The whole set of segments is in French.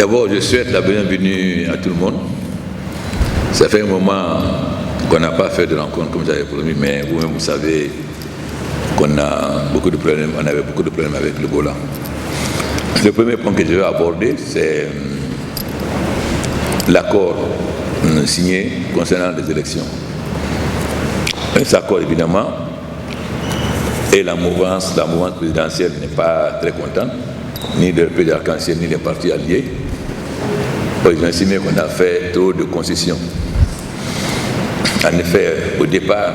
D'abord, je souhaite la bienvenue à tout le monde. Ça fait un moment qu'on n'a pas fait de rencontre comme j'avais promis, mais vous-même, vous savez qu'on a beaucoup de problèmes, on avait beaucoup de problèmes avec l'Ebola. Le premier point que je vais aborder, c'est l'accord signé concernant les élections. Cet accord, évidemment, et la mouvance présidentielle n'est pas très contente, ni le pays d'Arc-en-Ciel, ni les partis alliés. Ils ont estimé qu'on a fait trop de concessions. En effet, au départ,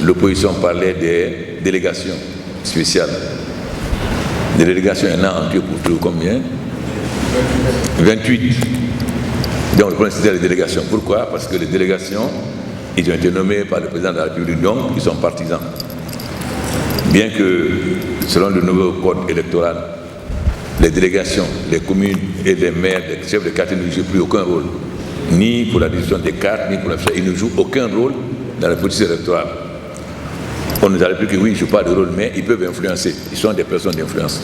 l'opposition parlait des délégations spéciales. Des délégations, il y en a en tout pour tout combien? 28. Donc le problème c'était les délégations. Pourquoi? Parce que les délégations, ils ont été nommés par le président de la République, donc ils sont partisans. Bien que, selon le nouveau code électoral, les délégations, les communes et les maires, les chefs de quartier ne jouent plus aucun rôle, ni pour la distribution des cartes, ni pour la... Ils ne jouent aucun rôle dans la politique électorale. On nous a répondu que oui, ils ne jouent pas de rôle, mais ils peuvent influencer. Ils sont des personnes d'influence.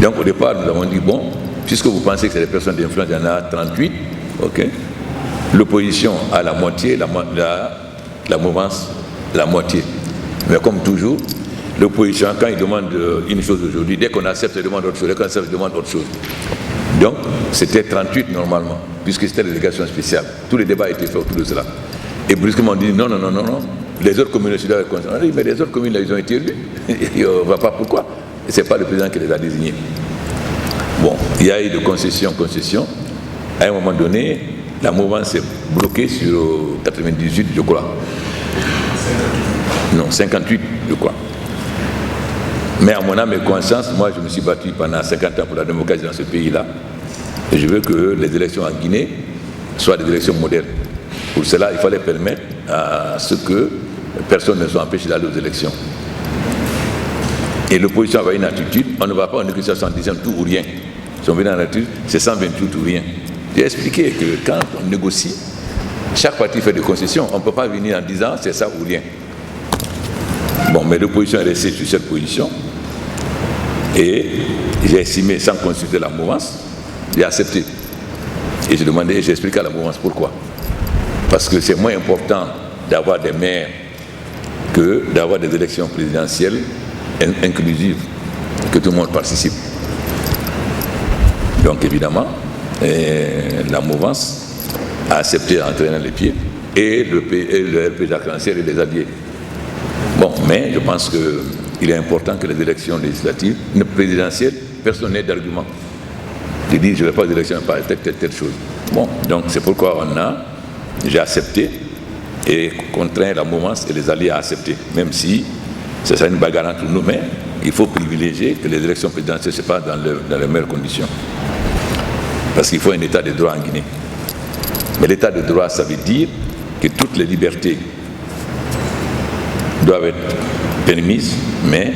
Donc au départ, nous avons dit, bon, puisque vous pensez que c'est des personnes d'influence, il y en a 38, ok. L'opposition a la moitié, la mouvance, la moitié. Mais comme toujours, l'opposition, quand il demande une chose aujourd'hui, dès qu'on accepte, il demande autre chose, dès qu'on accepte, il demande autre chose. Donc, c'était 38 normalement, puisque c'était la délégation spéciale. Tous les débats étaient faits autour de cela. Et brusquement, on dit non, les autres communes aussi doivent être concernées. On dit, mais les autres communes, là, ils ont été élus. On ne voit pas pourquoi. Et ce n'est pas le président qui les a désignés. Bon, il y a eu de concession. À un moment donné, la mouvance s'est bloquée sur 98, je crois. Non, 58, je crois. Mais à mon âme et conscience, moi je me suis battu pendant 50 ans pour la démocratie dans ce pays-là. Et je veux que les élections en Guinée soient des élections modernes. Pour cela, il fallait permettre à ce que personne ne soit empêché d'aller aux élections. Et l'opposition avait une attitude, on ne va pas en négociation en disant tout ou rien. Si on vient dans l'attitude, c'est 128 ou rien. J'ai expliqué que quand on négocie, chaque parti fait des concessions. On ne peut pas venir en disant c'est ça ou rien. Bon, mais l'opposition est restée sur cette position. Et j'ai estimé, sans consulter la mouvance, j'ai accepté. Et j'ai expliqué à la mouvance pourquoi. Parce que c'est moins important d'avoir des maires que d'avoir des élections présidentielles inclusives, que tout le monde participe. Donc évidemment, la mouvance a accepté en traînant les pieds, et le RP d'Arc-en-Ciel et les alliés. Bon, mais je pense qu'il est important que les élections législatives, présidentielles, personne n'ait d'argument. Je dis, je ne vais pas aux élections par telle chose. Bon, donc c'est pourquoi j'ai accepté et contraint la mouvance et les alliés à accepter, même si ce sera une bagarre entre nous, mais il faut privilégier que les élections présidentielles se passent dans les meilleures conditions. Parce qu'il faut un état de droit en Guinée. Mais l'état de droit, ça veut dire que toutes les libertés doivent être permises, mais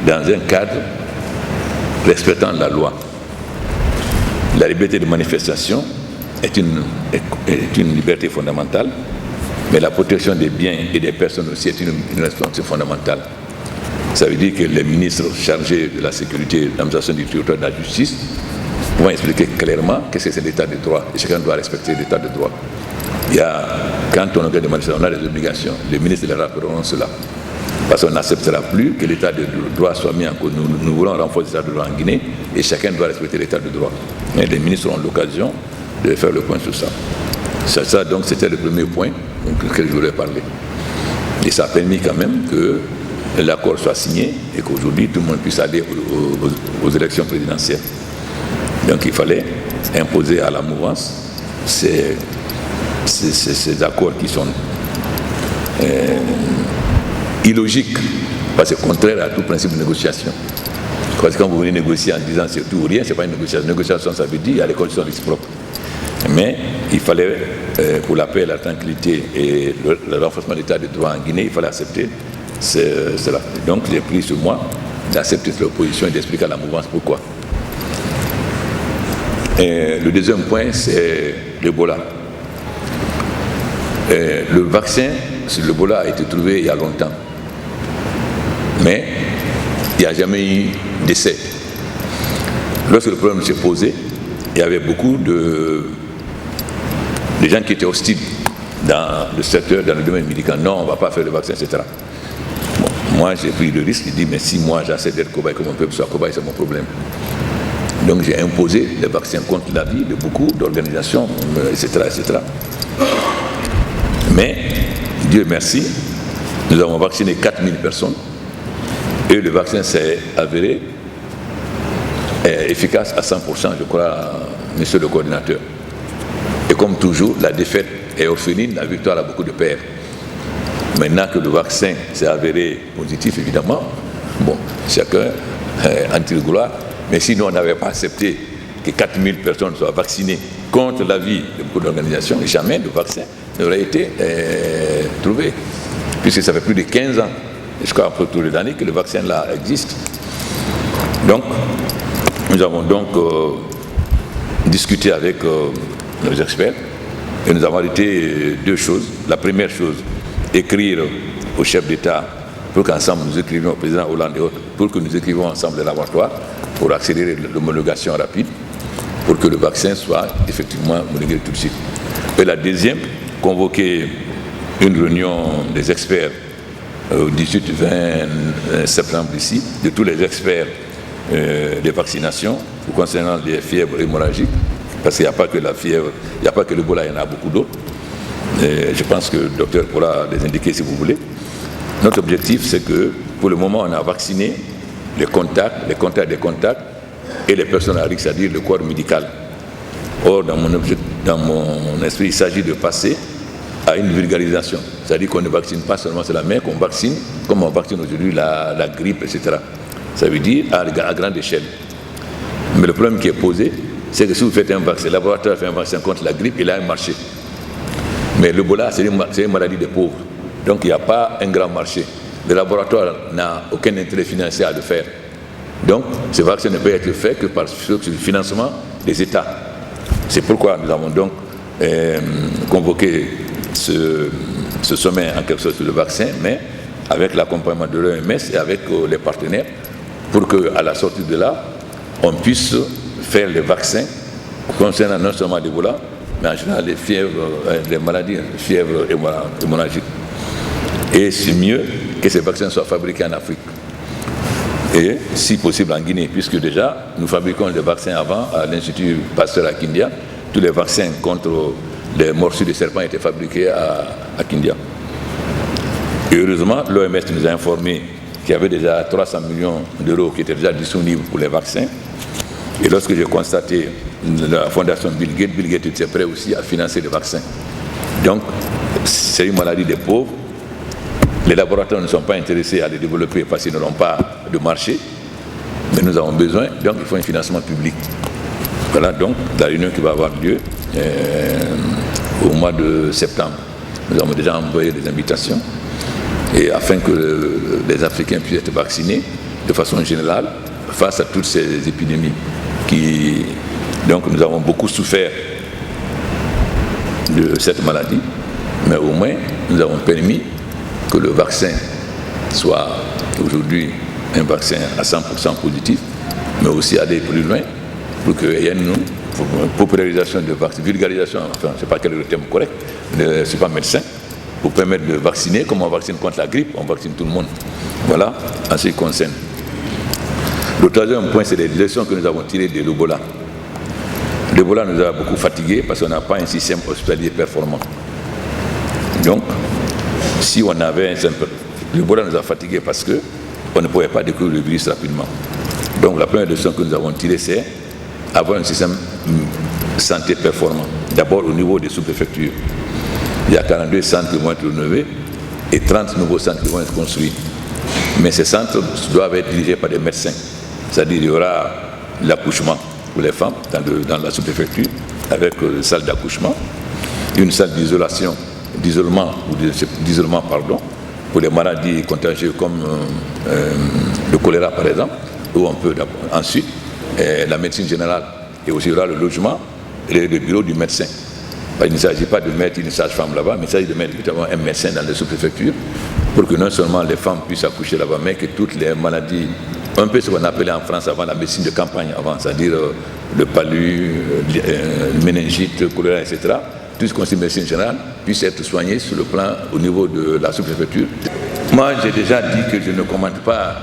dans un cadre respectant la loi. La liberté de manifestation est une liberté fondamentale, mais la protection des biens et des personnes aussi est une responsabilité fondamentale. Ça veut dire que les ministres chargés de la sécurité et de l'administration du territoire de la justice vont expliquer clairement que c'est l'état de droit et chacun doit respecter l'état de droit. Quand on organise des manifestations, on a des obligations. Les ministres les rappelleront cela. Parce qu'on n'acceptera plus que l'état de droit soit mis en cause. Nous voulons renforcer l'état de droit en Guinée et chacun doit respecter l'état de droit. Mais les ministres auront l'occasion de faire le point sur ça. Ça donc, c'était le premier point que je voulais parler. Et ça a permis quand même que l'accord soit signé et qu'aujourd'hui, tout le monde puisse aller aux élections présidentielles. Donc il fallait imposer à la mouvance ces accords qui sont illogiques, parce que c'est contraire à tout principe de négociation. Parce que quand vous venez négocier en disant c'est tout ou rien, ce n'est pas une négociation. Une négociation, ça veut dire qu'il y a les conditions réciproques. Mais il fallait, pour la paix, la tranquillité et le renforcement de l'état de droit en Guinée, il fallait accepter cela. Donc j'ai pris sur moi d'accepter l'opposition et d'expliquer à la mouvance pourquoi. Et le deuxième point, c'est l'Ebola. Le vaccin sur l'Ebola a été trouvé il y a longtemps. Mais il n'y a jamais eu d'essai. Lorsque le problème s'est posé, il y avait beaucoup de gens qui étaient hostiles dans le secteur, dans le domaine médical. Non, on ne va pas faire le vaccin, etc. Bon, moi, j'ai pris le risque, j'ai dit, mais si moi j'essaie d'être cobaye, que mon peuple soit cobaye, c'est mon problème. Donc j'ai imposé les vaccins contre la vie de beaucoup d'organisations, etc., etc. Mais, Dieu merci, nous avons vacciné 4000 personnes et le vaccin s'est avéré efficace à 100%, je crois, monsieur le coordinateur. Et comme toujours, la défaite est orpheline, la victoire a beaucoup de pères. Maintenant que le vaccin s'est avéré positif, évidemment, bon, chacun en tire gloire. Mais si nous, on n'avait pas accepté que 4000 personnes soient vaccinées contre la vie de beaucoup d'organisations, jamais le vaccin n'aurait été trouvé. Puisque ça fait plus de 15 ans, jusqu'à un peu tour de l'année, que le vaccin là existe. Donc, nous avons donc discuté avec nos experts et nous avons arrêté deux choses. La première chose, écrire au chef d'État pour qu'ensemble nous écrivions au président Hollande et autres, pour que nous écrivions ensemble les laboratoires pour accélérer l'homologation rapide, pour que le vaccin soit effectivement homologué tout de suite. Et la deuxième, convoquer une réunion des experts au 18-20 septembre ici, de tous les experts des vaccinations concernant les fièvres hémorragiques, parce qu'il n'y a pas que la fièvre, il n'y a pas que l'Ebola, il y en a beaucoup d'autres. Je pense que le docteur pourra les indiquer si vous voulez. Notre objectif, c'est que pour le moment, on a vacciné les contacts des contacts et les personnes à risque, c'est-à-dire le corps médical. Or, dans mon esprit, il s'agit de passer à une vulgarisation. C'est-à-dire qu'on ne vaccine pas seulement cela, mais qu'on vaccine comme on vaccine aujourd'hui la grippe, etc. Ça veut dire à grande échelle. Mais le problème qui est posé, c'est que si vous faites un vaccin, le laboratoire fait un vaccin contre la grippe, il a un marché. Mais l'Ebola, c'est une maladie des pauvres. Donc il n'y a pas un grand marché. Le laboratoire n'a aucun intérêt financier à le faire. Donc ce vaccin ne peut être fait que par le financement des États. C'est pourquoi nous avons donc convoqué ce sommet en quelque sorte sur le vaccin, mais avec l'accompagnement de l'OMS et avec les partenaires, pour qu'à la sortie de là, on puisse faire les vaccins concernant non seulement l'Ebola, mais en général les fièvres, les maladies, les fièvres hémorragiques. Et c'est mieux que ces vaccins soient fabriqués en Afrique. Et si possible en Guinée, puisque déjà nous fabriquons des vaccins avant à l'Institut Pasteur à Kindia. Tous les vaccins contre les morsures de serpents étaient fabriqués à Kindia. Et heureusement, l'OMS nous a informé qu'il y avait déjà 300 millions d'euros qui étaient déjà disponibles pour les vaccins. Et lorsque j'ai constaté la fondation Bill Gates était prêt aussi à financer les vaccins. Donc, c'est une maladie des pauvres. Les laboratoires ne sont pas intéressés à les développer parce qu'ils n'auront pas de marché. Mais nous avons besoin, donc il faut un financement public. Voilà donc la réunion qui va avoir lieu au mois de septembre. Nous avons déjà envoyé des invitations et afin que les Africains puissent être vaccinés de façon générale face à toutes ces épidémies donc nous avons beaucoup souffert de cette maladie, mais au moins nous avons permis que le vaccin soit aujourd'hui un vaccin à 100% positif, mais aussi aller plus loin pour qu'il y ait une popularisation de vaccins, vulgarisation, enfin je ne sais pas quel est le terme correct, je ne suis pas médecin, pour permettre de vacciner comme on vaccine contre la grippe, on vaccine tout le monde. Voilà en ce qui concerne. Le troisième point, c'est les leçons que nous avons tirées de l'Ebola. L'Ebola nous a beaucoup fatigués parce qu'on n'a pas un système hospitalier performant. Donc, si on avait un simple... L'Ebola nous a fatigués parce qu'on ne pouvait pas découvrir le virus rapidement. Donc, la première leçon que nous avons tirée, c'est avoir un système de santé performant. D'abord, au niveau des sous-préfectures. Il y a 42 centres qui vont être rénovés et 30 nouveaux centres qui vont être construits. Mais ces centres doivent être dirigés par des médecins. C'est-à-dire qu'il y aura l'accouchement pour les femmes dans la sous-préfecture, avec une salle d'accouchement, une salle d'isolement pour les maladies contagieuses comme le choléra par exemple, où on peut ensuite la médecine générale, et aussi il y aura le logement et le bureau du médecin. Il ne s'agit pas de mettre une sage-femme là-bas, mais il s'agit de mettre un médecin dans les sous-préfectures pour que non seulement les femmes puissent accoucher là-bas, mais que toutes les maladies, un peu ce qu'on appelait en France avant la médecine de campagne, avant, c'est-à-dire le palu, méningite, choléra, etc., tout ce qu'on dit médecine générale, puisse être soigné sur le plan au niveau de la sous-préfecture. Moi, j'ai déjà dit que je ne commente pas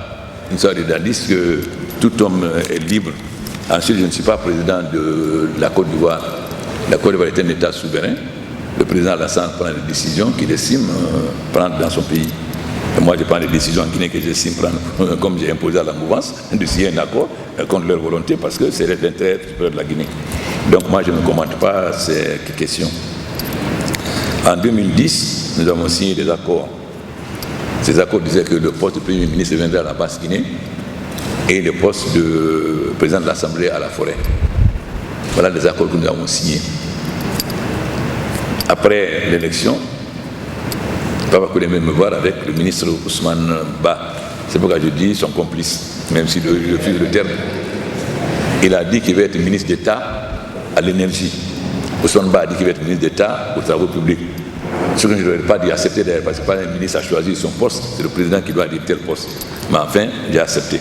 une sorte d'idéaliste, que tout homme est libre. Ensuite, je ne suis pas président de la Côte d'Ivoire. La Côte d'Ivoire est un État souverain. Le président Alassane prend les décisions qu'il estime prendre dans son pays. Et moi, je prends les décisions en Guinée que j'estime prendre, comme j'ai imposé à la mouvance, de signer un accord contre leur volonté, parce que c'est l'intérêt supérieur de la Guinée. Donc moi, je ne commente pas ces questions. En 2010, nous avons signé des accords. Ces accords disaient que le poste de Premier ministre viendrait à la Basse-Guinée et le poste de président de l'Assemblée à la Forêt. Voilà les accords que nous avons signés. Après l'élection, Papa Koulé me voir avec le ministre Ousmane Ba. C'est pourquoi je dis son complice, même si je refuse le terme. Il a dit qu'il va être ministre d'État à l'énergie. Ousmane Ba a dit qu'il va être ministre d'État aux travaux publics. Ce que je ne devrais pas dire accepter d'ailleurs, parce que pas un ministre a choisi son poste, c'est le président qui doit dire tel poste. Mais enfin, j'ai accepté.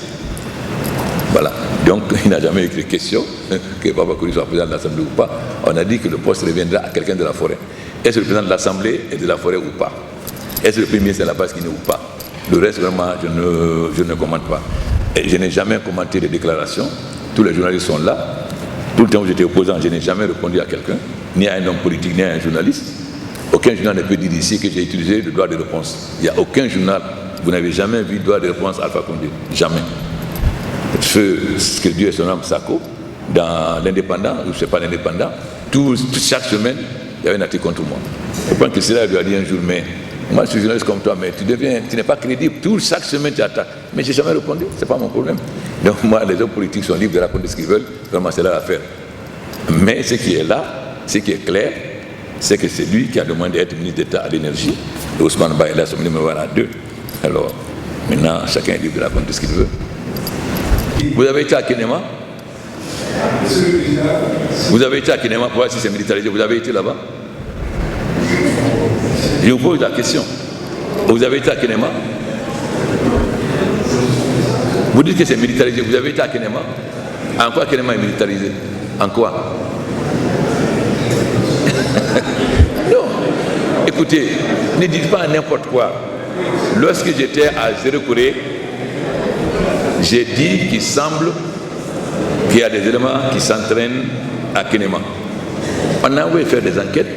Voilà. Donc, il n'a jamais eu de question que Papa Koulé soit président de l'Assemblée ou pas. On a dit que le poste reviendra à quelqu'un de la Forêt. Est-ce le président de l'Assemblée est de la Forêt ou pas? Est-ce le Premier ministre de la Basse-Guinée ou pas? Le reste, vraiment, je ne commente pas. Et je n'ai jamais commenté les déclarations. Tous les journalistes sont là. Tout le temps où j'étais opposant, je n'ai jamais répondu à quelqu'un, ni à un homme politique, ni à un journaliste. Aucun journal ne peut dire ici que j'ai utilisé le droit de réponse. Il n'y a aucun journal, vous n'avez jamais vu le droit de réponse Alpha Condé. Jamais. Ce que Dieu est son homme Sako, dans l'Indépendant, ou je ne sais pas l'Indépendant, chaque semaine, il y avait un article contre moi. Au point que cela lui a dit un jour, mais moi je suis journaliste comme toi, mais tu n'es pas crédible, chaque semaine tu attaques. Mais je n'ai jamais répondu, ce n'est pas mon problème. Donc moi, les hommes politiques sont libres de raconter ce qu'ils veulent, vraiment c'est leur affaire. Mais ce qui est là, ce qui est clair, c'est que c'est lui qui a demandé d'être ministre d'État à l'énergie. Et Ousmane Ba est là, son numéro à 2. Alors, maintenant, chacun est libre de raconter ce qu'il veut. Vous avez été à Kenema? Vous avez été à Kenema pour voir si c'est militarisé. Vous avez été là-bas? Je vous pose la question. Vous avez été à Kenema? Vous dites que c'est militarisé. Vous avez été à Kenema? En quoi Kenema est militarisé? En quoi? Non. Écoutez, ne dites pas n'importe quoi. Lorsque j'étais à Zéro-Corée, j'ai dit qu'il semble qu'il y a des éléments qui s'entraînent à Kenema. On a envoyé faire des enquêtes,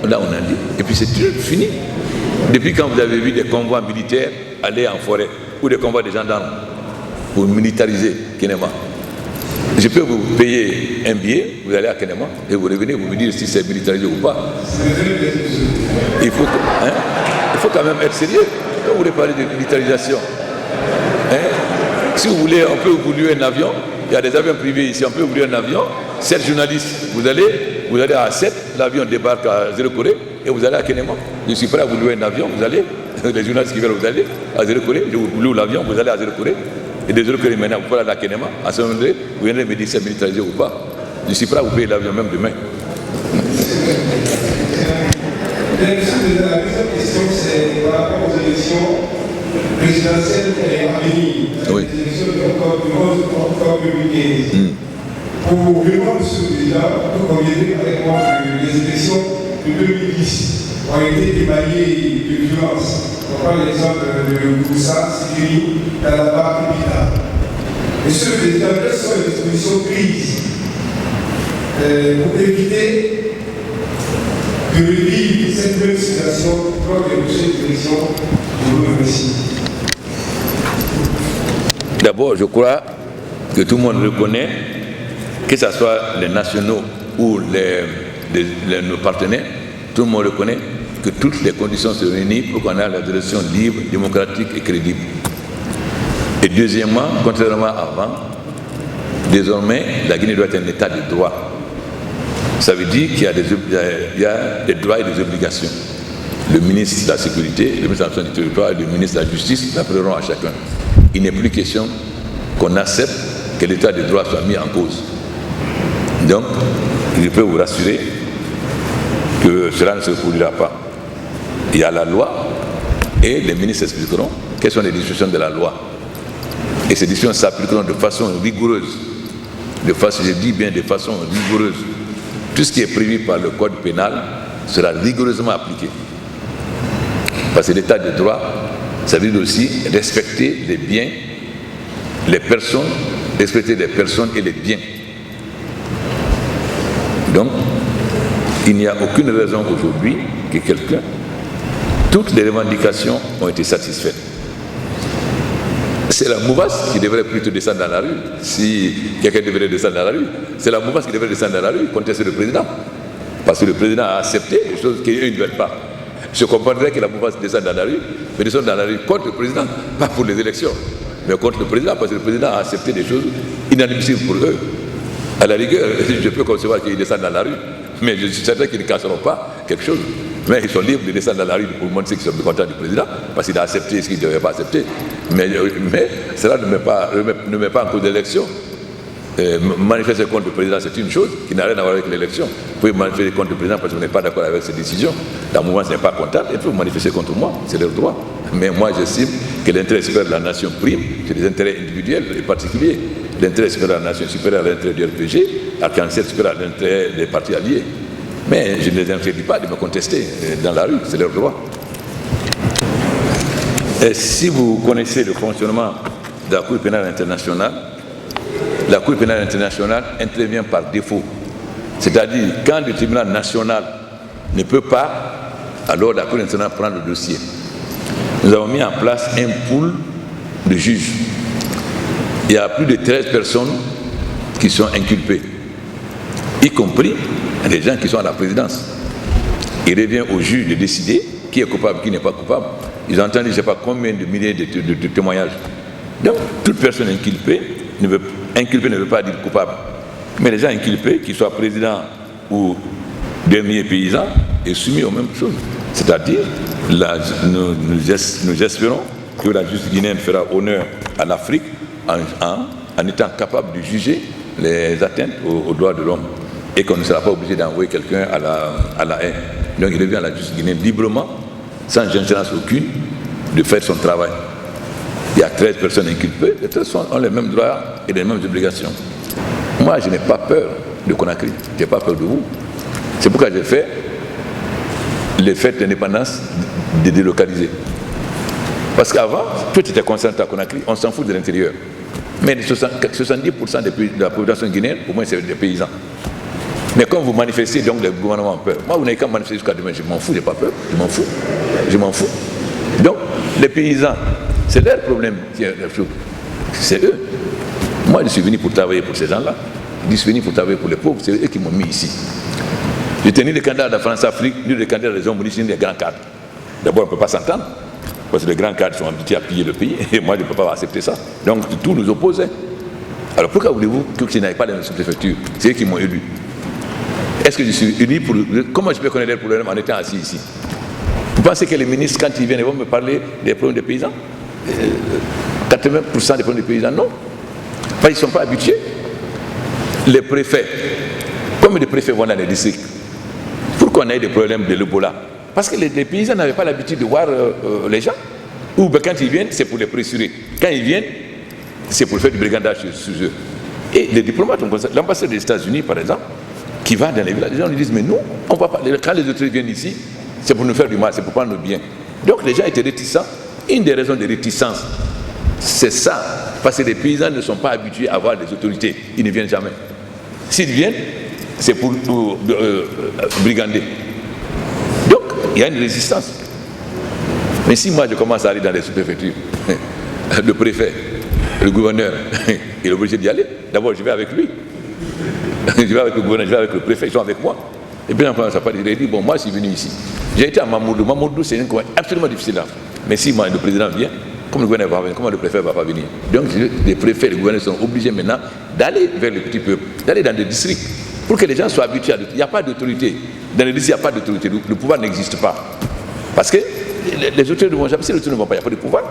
là on a dit, et puis c'est tout fini. Depuis quand vous avez vu des convois militaires aller en forêt, ou des convois de gendarmes, pour militariser Kenema? Je peux vous payer un billet, vous allez à Kenema, et vous revenez, vous me dites si c'est militarisé ou pas. Il faut quand même être sérieux quand vous voulez parler de militarisation. Si vous voulez, on peut vous louer un avion. Il y a des avions privés ici, on peut vous louer un avion. 7 journalistes, vous allez à 7, l'avion débarque à Zéro-Corée et vous allez à Kenema. Je suis prêt à vous louer un avion, vous allez, les journalistes qui veulent vous allez à Zéro-Corée, je vous loue l'avion, vous allez à Zéro-Corée. Et de Zéro-Corée maintenant, vous pouvez aller à Kenema. À ce moment-là, vous viendrez me dire si c'est militarisé ou pas. Je suis prêt à vous payer l'avion même demain. La deuxième question, c'est par rapport aux élections présidentielles à venir. Oui. Les élections du 11 octobre 2015. Pour vraiment, M. le Président, vous conviendrez avec moi que les élections de 2010 ont été émaillées de violence. On prend l'exemple de Moussa, Sikiri, Kalaba, Pépita. Monsieur le Président, quelles sont les dispositions prises pour éviter de revivre cette même situation lors des prochaines élections? Je vous remercie. D'abord, je crois que tout le monde reconnaît, que ce soit les nationaux ou nos partenaires, tout le monde reconnaît que toutes les conditions se réunissent pour qu'on ait des élections libres, démocratiques et crédibles. Et deuxièmement, contrairement à avant, désormais, la Guinée doit être un état de droit. Ça veut dire qu'il y a des droits et des obligations. Le ministre de la Sécurité, le ministre de l'Administration du Territoire et le ministre de la Justice l'appeleront à chacun. Il n'est plus question qu'on accepte que l'état de droit soit mis en cause. Donc, je peux vous rassurer que cela ne se produira pas. Il y a la loi et les ministres expliqueront quelles sont les dispositions de la loi. Et ces dispositions s'appliqueront de façon rigoureuse. Je dis bien de façon rigoureuse. Tout ce qui est prévu par le code pénal sera rigoureusement appliqué. Parce que l'état de droit, ça veut dire aussi respecter les biens, les personnes, respecter les personnes et les biens. Donc, il n'y a aucune raison aujourd'hui que toutes les revendications ont été satisfaites. C'est la Mouvasse qui devrait plutôt descendre dans la rue. Si quelqu'un devrait descendre dans la rue, c'est la Mouvasse qui devrait descendre dans la rue, contester le président. Parce que le président a accepté des choses qu'eux ne veulent pas. Je comprendrais que la Mouvasse descende dans la rue, mais descende dans la rue contre le président, pas pour les élections, mais contre le président, parce que le président a accepté des choses inadmissibles pour eux. À la rigueur, je peux concevoir qu'ils descendent dans la rue, mais je suis certain qu'ils ne casseront pas quelque chose. Mais ils sont libres de descendre dans la rue pour montrer qu'ils sont mécontents du président, parce qu'il a accepté ce qu'il ne devait pas accepter. Mais cela ne met pas en cause l'élection. Manifester contre le président, c'est une chose qui n'a rien à voir avec l'élection. Vous pouvez manifester contre le président parce que vous n'êtes pas d'accord avec ses décisions. La mouvance n'est pas contente, il faut manifester contre moi, c'est leur droit. Mais moi, j'estime que l'intérêt supérieur de la nation prime, c'est des intérêts individuels et particuliers. L'intérêt supérieur de la nation supérieur à l'intérêt du RPG, Arc-en-Ciel supérieur à l'intérêt des partis alliés. Mais je ne les interdis pas de me contester dans la rue, c'est leur droit. Et si vous connaissez le fonctionnement de la Cour pénale internationale, la Cour pénale internationale intervient par défaut. C'est-à-dire, quand le tribunal national ne peut pas, alors la Cour internationale prend le dossier. Nous avons mis en place un pool de juges. Il y a plus de 13 personnes qui sont inculpées, y compris les gens qui sont à la présidence. Il revient au juge de décider qui est coupable, qui n'est pas coupable. Ils entendent, je ne sais pas combien de milliers de témoignages. Donc, toute personne inculpée ne veut pas dire coupable. Mais les gens inculpés, qu'ils soient présidents ou derniers paysans, est soumis aux mêmes choses. C'est-à-dire, nous espérons que la justice guinéenne fera honneur à l'Afrique en étant capable de juger les atteintes aux droits de l'homme et qu'on ne sera pas obligé d'envoyer quelqu'un à la haine. Donc il revient à la justice guinéenne librement, sans ingérence aucune, de faire son travail. Il y a 13 personnes inculpées, les 13 ont les mêmes droits et les mêmes obligations. Moi, je n'ai pas peur de Conakry, je n'ai pas peur de vous. C'est pourquoi j'ai fait les fêtes d'indépendance délocalisées. Parce qu'avant, tout était concentré à Conakry, on s'en fout de l'intérieur. Mais 70% de la population guinéenne, au moins, c'est des paysans. Mais quand vous manifestez, donc le gouvernement a peur. Moi, vous n'avez qu'à manifester jusqu'à demain, je m'en fous, je n'ai pas peur, je m'en fous. Donc, les paysans, c'est leur problème, c'est eux. Moi, je suis venu pour travailler pour ces gens-là. Je suis venu pour travailler pour les pauvres, c'est eux qui m'ont mis ici. J'étais ni le candidat de la France-Afrique, ni le candidat des hommes politiques, ni des grands cadres. D'abord, on ne peut pas s'entendre, parce que les grands cadres sont habitués à piller le pays, et moi, je ne peux pas accepter ça. Donc, tout nous opposait. Alors, pourquoi voulez-vous que je n'aille pas dans les sous-préfectures? C'est eux qui m'ont élu. Est-ce que je suis élu pour... Comment je peux connaître les problèmes en étant assis ici? Vous pensez que les ministres, quand ils viennent, ils vont me parler des problèmes des paysans? 80% des problèmes des paysans, non. Enfin, ils ne sont pas habitués. Les préfets, comme les préfets vont dans les districts, pourquoi on a eu des problèmes de l'Ebola? Parce que les paysans n'avaient pas l'habitude de voir les gens. Ou ben, quand ils viennent, c'est pour les pressurer. Quand ils viennent, c'est pour faire du brigandage sur eux. Et les diplomates, l'ambassade des États-Unis, par exemple, qui va dans les villages, les gens lui disent, mais nous, on va pas. Quand les autorités viennent ici, c'est pour nous faire du mal, c'est pour prendre nos biens. Donc les gens étaient réticents. Une des raisons de réticence, c'est ça. Parce que les paysans ne sont pas habitués à voir les autorités. Ils ne viennent jamais. S'ils viennent, c'est pour brigander. Donc, il y a une résistance. Mais si moi je commence à aller dans les sous-préfectures, le préfet, le gouverneur, il est obligé d'y aller. D'abord, je vais avec lui. Je vais avec le gouverneur, je vais avec le préfet, ils sont avec moi. Et puis, enfin, ça pas il dit, bon, moi, je suis venu ici. J'ai été à Mamoudou. Mamoudou, c'est une commune absolument difficile à faire. Mais si moi, le président vient, comme le gouverneur va venir, comment le préfet ne va pas venir? Donc, les préfets et les gouverneurs sont obligés maintenant d'aller vers le petit peuple, d'aller dans des districts, pour que les gens soient habitués à l'autorité. Il n'y a pas d'autorité. Dans les districts, il n'y a pas d'autorité. Le pouvoir n'existe pas. Parce que les autorités ne vont jamais, si les autorités ne vont pas, il n'y a pas de pouvoir.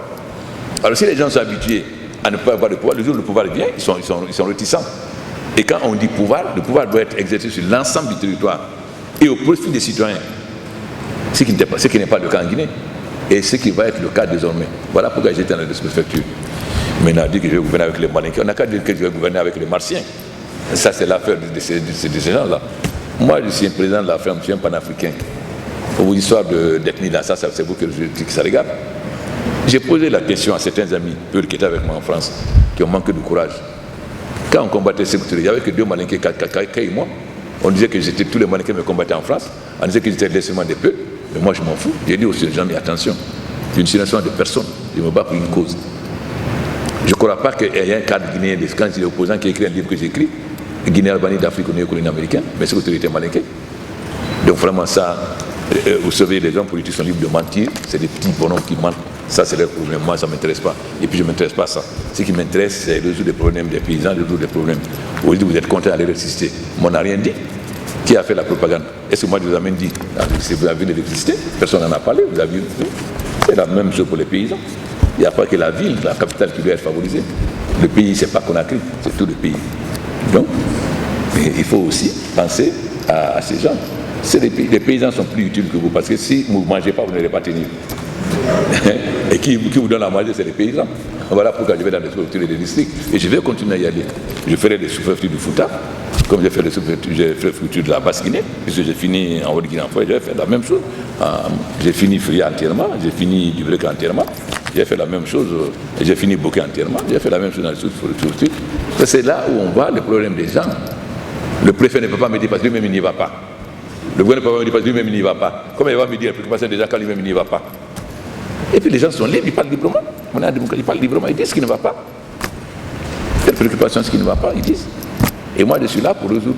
Alors, si les gens sont habitués à ne pas avoir de pouvoir, le jour où le pouvoir vient, ils sont réticents. Et quand on dit pouvoir, le pouvoir doit être exercé sur l'ensemble du territoire. et au profit des citoyens. Ce qui n'est pas le cas en Guinée. Et ce qui va être le cas désormais. Voilà pourquoi j'étais dans la sous-préfecture. Maintenant, dit que je vais gouverner avec les Malinqués. On n'a qu'à dire que je vais gouverner avec les Martiens. Ça, c'est l'affaire de ces gens-là. Moi, je suis un président de la ferme, je suis un panafricain. Pour vos histoires d'ethnie, là, ça c'est vous que je dis que ça regarde. J'ai posé la question à certains amis, eux qui étaient avec moi en France, qui ont manqué de courage. Quand on combattait ces cultures, il n'y avait que deux Malinqués, Kaka et moi. On disait que tous les Malinqués me combattaient en France. On disait qu'ils étaient laissement des peuples. Mais moi, je m'en fous. J'ai dit aux gens, mais attention, c'est une situation de personne. Je me bats pour une cause. Je ne crois pas qu'il y ait un cadre guinéen, des candidats opposants qui a écrit un livre que j'ai écrit, Guinée-Albanie d'Afrique au néo-colonie américain, mais c'est l'autorité malinquée. Donc vraiment ça, vous savez, les gens politiques sont libres de mentir, c'est des petits bonhommes qui mentent. Ça, c'est leur problème. Moi, ça ne m'intéresse pas. Et puis, je ne m'intéresse pas à ça. Ce qui m'intéresse, c'est résoudre les problèmes des paysans, résoudre les problèmes. Vous dites, vous êtes content d'aller résister. Moi, on n'a rien dit. Qui a fait la propagande? Est-ce que moi, je vous ai même dit, vous avez vu l'électricité? Personne n'en a parlé. Vous avez vu? C'est la même chose pour les paysans. Il n'y a pas que la ville, la capitale qui doit être favorisée. Le pays, ce n'est pas Conakry, c'est tout le pays. Donc, il faut aussi penser à ces gens. Les paysans sont plus utiles que vous, parce que si vous ne mangez pas, vous n'allez pas tenir. Et qui vous donne à manger, c'est les paysans. Voilà pourquoi je vais dans les sous-préfectures des districts. Et je vais continuer à y aller. Je ferai des sous-préfectures du Fouta, comme j'ai fait les sous-préfectures de la Basse-Guinée, puisque j'ai fini en Haute-Guinée, je vais faire la même chose. J'ai fini Fria entièrement, j'ai fini Dubrek entièrement, j'ai fait la même chose, j'ai fini Bokeh entièrement, j'ai fait la même chose dans les sous-préfectures. C'est là où on voit le problème des gens. Le préfet ne peut pas me dire parce que lui-même il n'y va pas. Le gouverneur ne peut pas me dire parce que lui-même il n'y va pas. Comment il va me dire la préoccupation des gens quand lui-même il n'y va pas? Et puis les gens sont libres, ils parlent librement. On a la démocratie, ils parlent librement, ils disent ce qui ne va pas. Quelle préoccupation, ce qui ne va pas, ils disent. Et moi je suis là pour résoudre.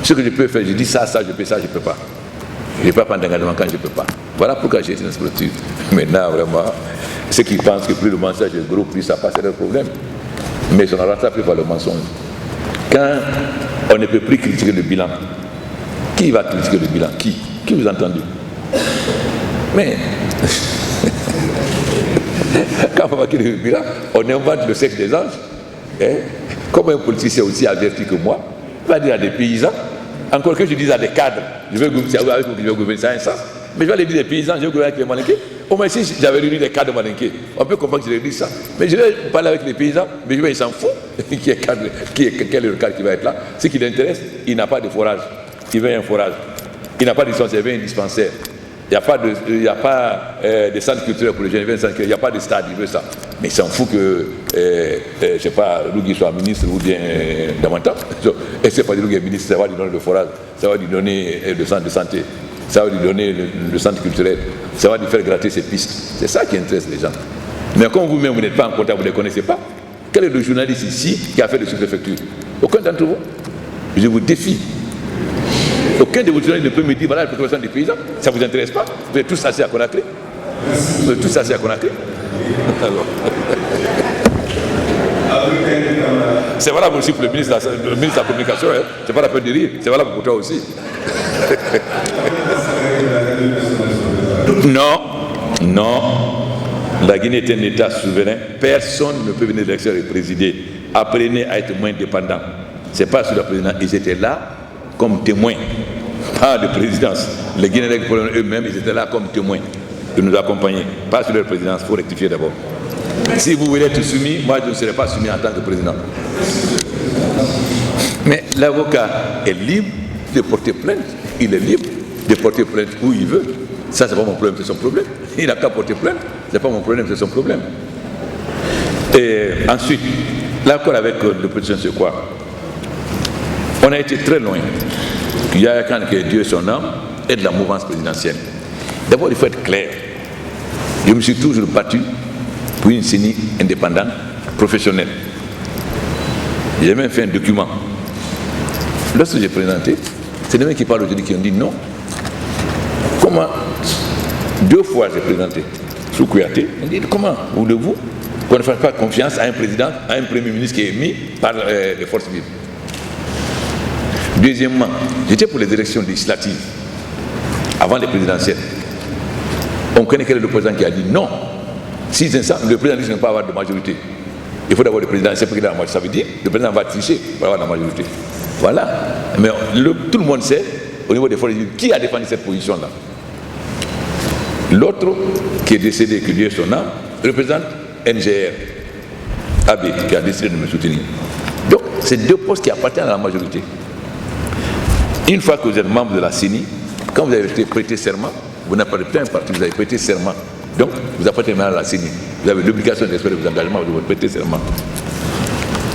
Ce que je peux faire, je dis ça, je peux ça, je ne peux pas. Je ne peux pas prendre d'engagement quand je ne peux pas. Voilà pourquoi j'ai été dans ce structure. Maintenant, vraiment, ceux qui pensent que plus le mensonge est gros, plus ça passe, c'est leur problème. Mais ils sont rattrapés par le mensonge. Quand on ne peut plus critiquer le bilan, qui va critiquer le bilan? Qui vous a entendu? Mais quand on va critiquer le bilan, on invente le sexe des anges. Comme un politicien aussi averti que moi, va dire à des paysans, encore que je dise à des cadres, je vais gouverner ça, mais je vais aller dire des paysans, je vais gouverner avec les Malinqués. Au moins si j'avais réuni des cadres Malinqués, on peut comprendre que je leur dis ça. Mais je vais parler avec les paysans, mais ils s'en foutent quel est le cadre qui va être là. Ce qui l'intéresse, il n'a pas de forage. Il veut un forage. Il n'a pas de dispensaire, il veut un dispensaire. Il n'y a pas de centre culturel pour les jeunes, il n'y a pas de stade, il veut ça. Mais il s'en fout que, je ne sais pas, Lougui soit ministre ou bien Damantan. Et c'est pas Lougui est ministre, ça va lui donner le forage, ça va lui donner le centre de santé, ça va lui donner le centre culturel, ça va lui faire gratter ses pistes. C'est ça qui intéresse les gens. Mais comme vous-même, vous n'êtes pas en contact, vous ne les connaissez pas, quel est le journaliste ici qui a fait de sous-préfecture? Aucun d'entre vous. Je vous défie. Aucun de vos journalistes ne peut me dire voilà la préoccupation des paysans. Ça ne vous intéresse pas? Vous êtes tous assis à Conakry? Vous êtes tous assis à Conakry? Alors. C'est valable aussi pour le ministre de la Communication. Hein. C'est pas la peine de rire. C'est valable pour toi aussi. Non. La Guinée est un État souverain. Personne ne peut venir de l'extérieur et présider. Apprenez à être moins dépendant. Ce n'est pas sur le président. Ils étaient là comme témoins, pas de présidence. Les Guinéens eux-mêmes, ils étaient là comme témoins de nous accompagner, pas sur leur présidence. Il faut rectifier d'abord. Si vous voulez être soumis, moi je ne serai pas soumis en tant que président. Mais l'avocat est libre de porter plainte. Il est libre de porter plainte où il veut. Ça, c'est pas mon problème, c'est son problème. Il n'a qu'à porter plainte. C'est pas mon problème, c'est son problème. Et ensuite, l'accord avec le président, c'est quoi? On a été très loin. Il y a quand que Dieu son âme et de la mouvance présidentielle. D'abord, il faut être clair. Je me suis toujours battu pour une CENI indépendante, professionnelle. J'ai même fait un document. Lorsque j'ai présenté, c'est les mecs qui parlent aujourd'hui qui ont dit non. Comment? 2 fois j'ai présenté sous Kouyaté. Ils disent comment voulez-vous qu'on ne fasse pas confiance à un président, à un premier ministre qui est mis par les forces vives? Deuxièmement, j'étais pour les élections législatives, avant les présidentielles. On connaît quel est le président qui a dit non. Si le président dit qu'il ne peut pas avoir de majorité, il faut d'abord le président, c'est pour qu'il ait la majorité. Ça veut dire que le président va tricher pour avoir la majorité. Voilà. Mais tout le monde sait au niveau des forces vives, qui a défendu cette position-là? L'autre, qui est décédé, que Dieu son âme, représente NGR, AB, qui a décidé de me soutenir. Donc, c'est deux postes qui appartiennent à la majorité. Une fois que vous êtes membre de la CENI, quand vous avez été prêté serment, vous n'appartenez pas à un parti, vous avez prêté serment. Donc, vous appartenez à la CENI. Vous avez l'obligation de respecter vos engagements de votre prêter serment.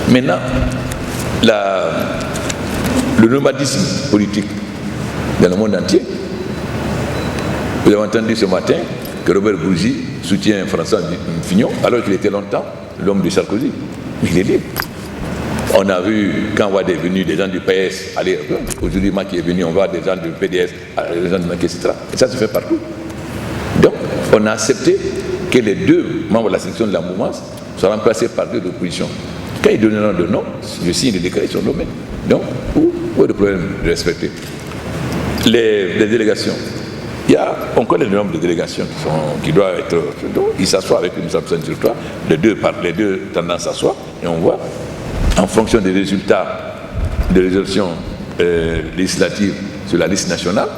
Maintenant, le nomadisme politique dans le monde entier. Vous avez entendu ce matin que Robert Bourgi soutient François Fillon, alors qu'il était longtemps l'homme de Sarkozy. Il est libre. On a vu, quand Wade est venu, des gens du PS aller. Aujourd'hui, Macky est venu, on voit des gens du PDS, des gens de Macky, etc. Et ça se fait partout. Donc, on a accepté que les deux membres de la section de la mouvance soient remplacés par deux d'opposition. Quand ils donneront le nom, je signe les décrets, ils sont nommés. Donc, où est le problème de respecter les délégations? On connaît le nombre de délégations qui doivent être. Donc, ils s'assoient avec une absence sur toi, les deux tendances s'assoient, et on voit, en fonction des résultats de l'élection législative sur la liste nationale,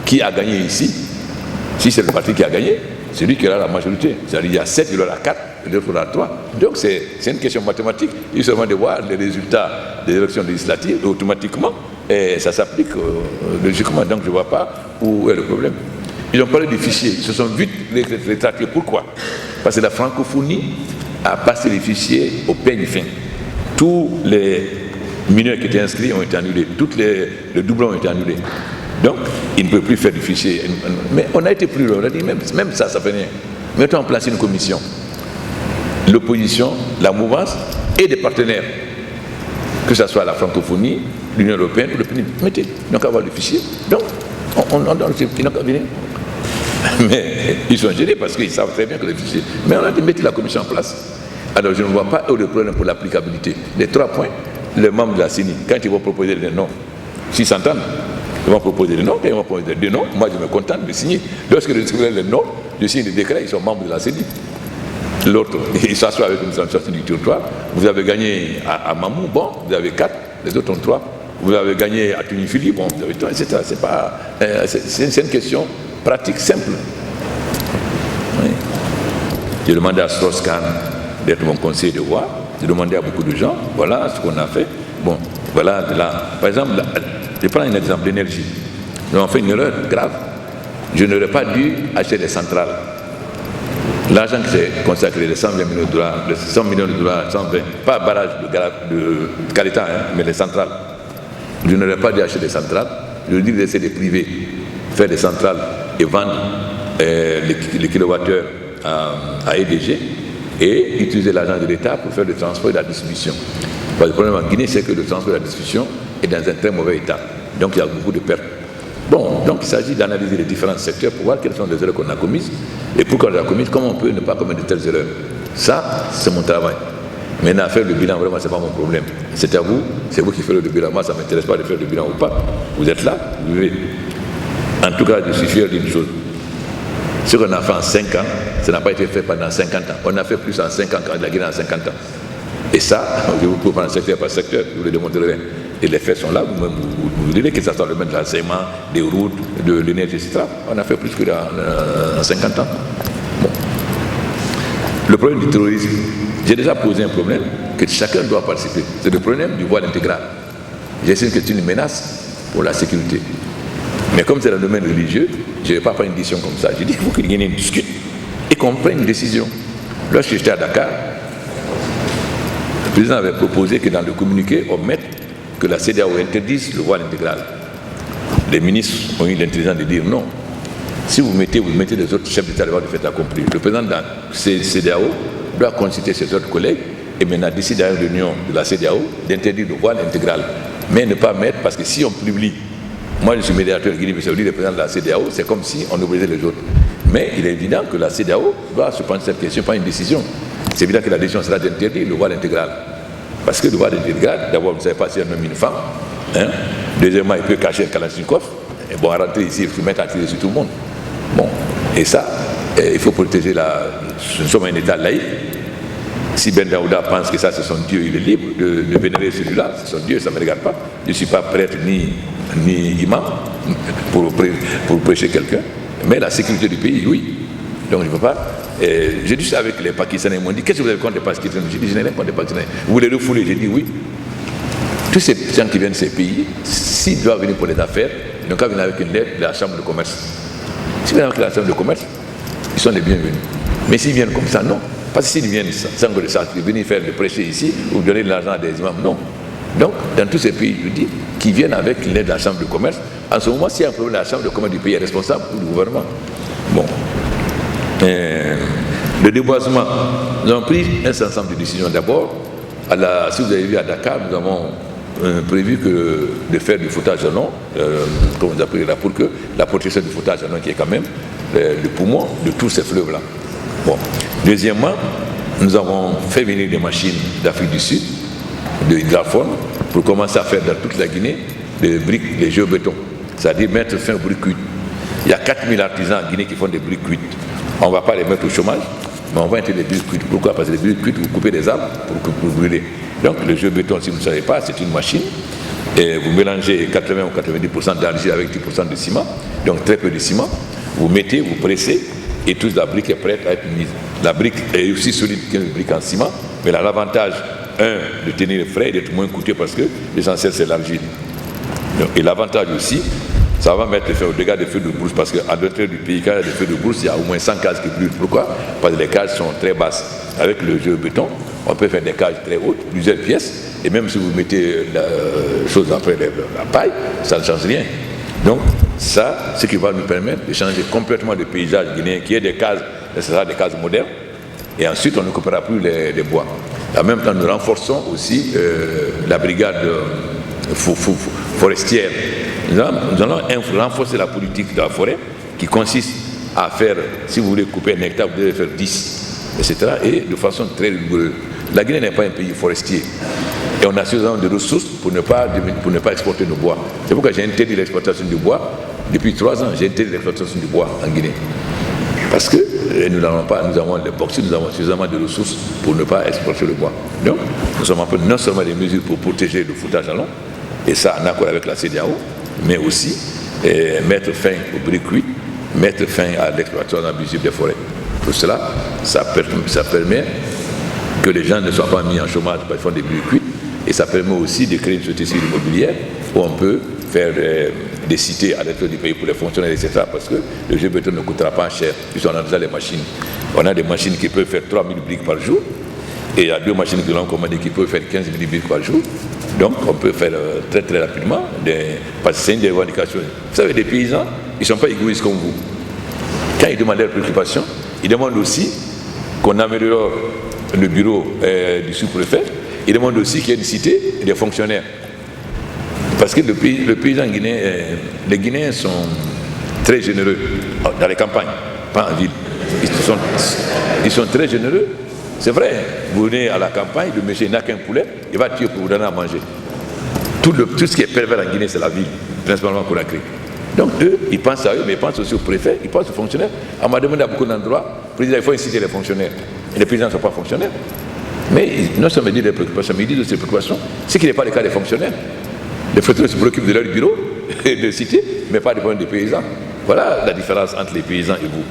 qui a gagné ici. Si c'est le parti qui a gagné, c'est lui qui aura la majorité. C'est-à-dire qu'il y a 7, il aura 4, et l'autre aura 3. Donc c'est une question mathématique. Il suffit de voir les résultats des élections législatives, et automatiquement, et ça s'applique logiquement. Donc je ne vois pas où est le problème. Ils ont parlé des fichiers, ils se sont vite rétractés. Pourquoi? Parce que la francophonie a passé les fichiers au peigne fin. Tous les mineurs qui étaient inscrits ont été annulés, les doublons ont été annulés. Donc, ils ne peuvent plus faire du fichier. Mais on a été plus loin, on a dit même ça fait rien. Mettons en place une commission. L'opposition, la mouvance et des partenaires, que ce soit la francophonie, l'Union européenne ou le pays. Mettez, donc avoir le fichier. Donc, on donne ces petits cabinets. Mais ils sont gênés parce qu'ils savent très bien que le fichier. Mais on a dit mettez la commission en place. Alors je ne vois pas où le problème pour l'applicabilité. Les 3 points, les membres de la CENI, quand ils vont proposer les noms, s'ils s'entendent, ils vont proposer les noms, quand ils vont proposer des noms, moi je me contente de signer. Lorsque je signe les noms, je signe les décrets, ils sont membres de la CENI. L'autre, il s'assoit avec une sensation du territoire. Vous avez gagné à Mamou, bon, vous avez 4, les autres ont 3. Vous avez gagné à Tunifili, bon, vous avez 3, etc. C'est une question pratique simple. Oui. J'ai demandé à Strauss-Kahn d'être mon conseiller de voix. J'ai demandé à beaucoup de gens, voilà ce qu'on a fait. Bon, voilà, par exemple, je prends un exemple d'énergie. Nous avons fait une erreur grave. Je n'aurais pas dû acheter des centrales. L'argent qui s'est consacré, les 120 millions de dollars, les 100 millions de dollars, 120, pas barrage de Caleta, mais les centrales. Je n'aurais pas dû acheter des centrales. Je veux dire laisser des privés faire des centrales et vendre les kilowattheures à EDG et utiliser l'argent de l'État pour faire le transport et la distribution. Parce que le problème en Guinée, c'est que le transport et la distribution est dans un très mauvais état. Donc il y a beaucoup de pertes. Bon, donc il s'agit d'analyser les différents secteurs pour voir quelles sont les erreurs qu'on a commises et pourquoi on les a commises, comment on peut ne pas commettre de telles erreurs. Ça, c'est mon travail. Maintenant, faire le bilan, vraiment, ce n'est pas mon problème. C'est à vous, c'est vous qui faites le bilan. Moi, ça ne m'intéresse pas de faire le bilan ou pas. Vous êtes là, vous vivez. En tout cas, je suis fier d'une chose. Ce qu'on a fait en 5 ans, ça n'a pas été fait pendant 50 ans. On a fait plus en 5 ans quand la Guinée en 50 ans. Et ça, je vous peux prendre secteur par secteur, je vous le démontrerai. Et les faits sont là, vous direz que ça soit le domaine de l'enseignement, des routes, de l'énergie, etc. On a fait plus que dans 50 ans. Bon. Le problème du terrorisme, j'ai déjà posé un problème que chacun doit participer. C'est le problème du voile intégral. J'estime que c'est une menace pour la sécurité. Mais comme c'est dans le domaine religieux, je ne vais pas prendre une décision comme ça. J'ai dit qu'il faut que les Guinéens discutent et qu'on prenne une décision. Lorsque j'étais à Dakar, le président avait proposé que dans le communiqué, on mette que la CEDEAO interdise le voile intégral. Les ministres ont eu l'intelligence de dire non. Si vous mettez les autres chefs d'État de fait accompli. Le président de la CEDEAO doit consulter ses autres collègues et maintenant décider à une réunion de la CEDEAO d'interdire le voile intégral. Mais ne pas mettre, parce que si on publie, moi je suis médiateur de Guinée-Bissau, le président de la CEDEAO, c'est comme si on obligeait les autres. Mais il est évident que la CEDEAO doit se prendre cette question, pas une décision. C'est évident que la décision sera d'interdire le voile intégral. Parce que le voile intégral, d'abord, vous ne savez pas si elle nomme une femme. Hein? Deuxièmement, il peut cacher le Kalachnikov. Et bon, à rentrer ici, il faut mettre à tirer sur tout le monde. Bon, et ça, il faut protéger la. Nous sommes un État laïque. Si Ben Daouda pense que ça c'est son Dieu, il est libre de vénérer celui-là, c'est son Dieu, ça ne me regarde pas. Je ne suis pas prêtre ni imam pour prêcher quelqu'un, mais la sécurité du pays, oui. Donc je ne peux pas. J'ai dit ça avec les Pakistanais, ils m'ont dit, qu'est-ce que vous avez contre les Pakistanais? J'ai dit, je n'ai rien contre les Pakistanais. Vous voulez refouler? J'ai dit oui. Tous ces gens qui viennent de ces pays, s'ils doivent venir pour les affaires, ils n'ont qu'à venir avec une lettre de la chambre de commerce. S'ils viennent avec la chambre de commerce, ils sont les bienvenus. Mais s'ils viennent comme ça, non. Parce que s'ils viennent sans que ça, ils viennent faire de prêcher ici ou donner de l'argent à des imams, non. Donc, dans tous ces pays, je dis, qui viennent avec l'aide de la chambre de commerce, en ce moment, s'il y a un problème, la chambre de commerce du pays est responsable ou du gouvernement. Bon. Le déboisement, nous avons pris un certain nombre de décisions. D'abord, si vous avez vu à Dakar, nous avons prévu de faire du foutage à long, comme vous appelez là, pour que la protection du foutage à long, qui est quand même le poumon de tous ces fleuves-là. Bon. Deuxièmement, nous avons fait venir des machines d'Afrique du Sud, de hydraphone, pour commencer à faire dans toute la Guinée des briques, des géobétons, c'est-à-dire mettre fin aux briques cuites. Il y a 4000 artisans en Guinée qui font des briques cuites. On ne va pas les mettre au chômage, mais on va intégrer des briques cuites. Pourquoi? Parce que les briques cuites, vous coupez des arbres pour brûler. Donc le géobéton, si vous ne savez pas, c'est une machine. Et vous mélangez 80 ou 90% d'argile avec 10% de ciment, donc très peu de ciment. Vous mettez, vous pressez, et toute la brique est prête à être mise. La brique est aussi solide qu'une brique en ciment, mais elle a l'avantage, de tenir frais et d'être moins coûteux parce que l'essentiel c'est l'argile. Et l'avantage aussi, ça va mettre fin aux dégâts des feux de brousse parce qu'à l'intérieur du pays, quand il y a des feux de brousse, il y a au moins 100 cases qui brûlent. Pourquoi? Parce que les cases sont très basses. Avec le géobéton, on peut faire des cages très hautes, plusieurs pièces, et même si vous mettez la chose après la paille, ça ne change rien. Donc, ça, ce qui va nous permettre de changer complètement le paysage guinéen, qui est des cases, ce sera des cases modernes, et ensuite on ne coupera plus les bois. En même temps, nous renforçons aussi la brigade forestière. Nous allons renforcer la politique de la forêt qui consiste à faire, si vous voulez couper un hectare, vous devez faire 10, etc. Et de façon très rigoureuse. La Guinée n'est pas un pays forestier. Et on a suffisamment de ressources pour ne pas exporter nos bois. C'est pourquoi j'ai interdit l'exportation du bois. Depuis 3 ans, j'ai interdit l'exportation du bois en Guinée. Parce que nous avons les boxes, nous avons suffisamment de ressources pour ne pas exporter le bois. Donc, nous sommes en train non seulement des mesures pour protéger le foutage à long, et ça en accord avec la CEDEAO, mais aussi mettre fin aux briques cuites, mettre fin à l'exploitation abusive des forêts. Tout cela, ça permet que les gens ne soient pas mis en chômage parce qu'ils font des briques cuites, et ça permet aussi de créer une société civile immobilière où on peut faire des cités à l'intérieur du pays pour les fonctionnaires, etc. Parce que le géobéton ne coûtera pas cher, puisqu'on a déjà les machines. On a des machines qui peuvent faire 3000 briques par jour, et il y a 2 machines qui l'ont commandé qui peuvent faire 15 000 briques par jour. Donc on peut faire très très rapidement, parce que c'est une des revendications. Vous savez, les paysans, ils ne sont pas égoïstes comme vous. Quand ils demandent leurs préoccupations, ils demandent aussi qu'on améliore le bureau du sous-préfet, ils demandent aussi qu'il y ait une cité et des fonctionnaires. Parce que le paysan guinéen, les Guinéens sont très généreux dans les campagnes, pas en ville. Ils sont très généreux. C'est vrai, vous venez à la campagne, le monsieur n'a qu'un poulet, il va tuer pour vous donner à manger. Tout ce qui est pervers en Guinée, c'est la ville, principalement Conakry. Donc eux, ils pensent à eux, mais ils pensent aussi aux préfets, ils pensent aux fonctionnaires. On m'a demandé à beaucoup d'endroits, président, il faut inciter les fonctionnaires. Et les paysans ne sont pas fonctionnaires. Mais non seulement ils disent des préoccupations, mais ils disent aussi des préoccupations. Ce qui n'est pas le cas des fonctionnaires. Les fonctionnaires se préoccupent de leur bureau et de cité, mais pas des problèmes des paysans. Voilà la différence entre les paysans et vous.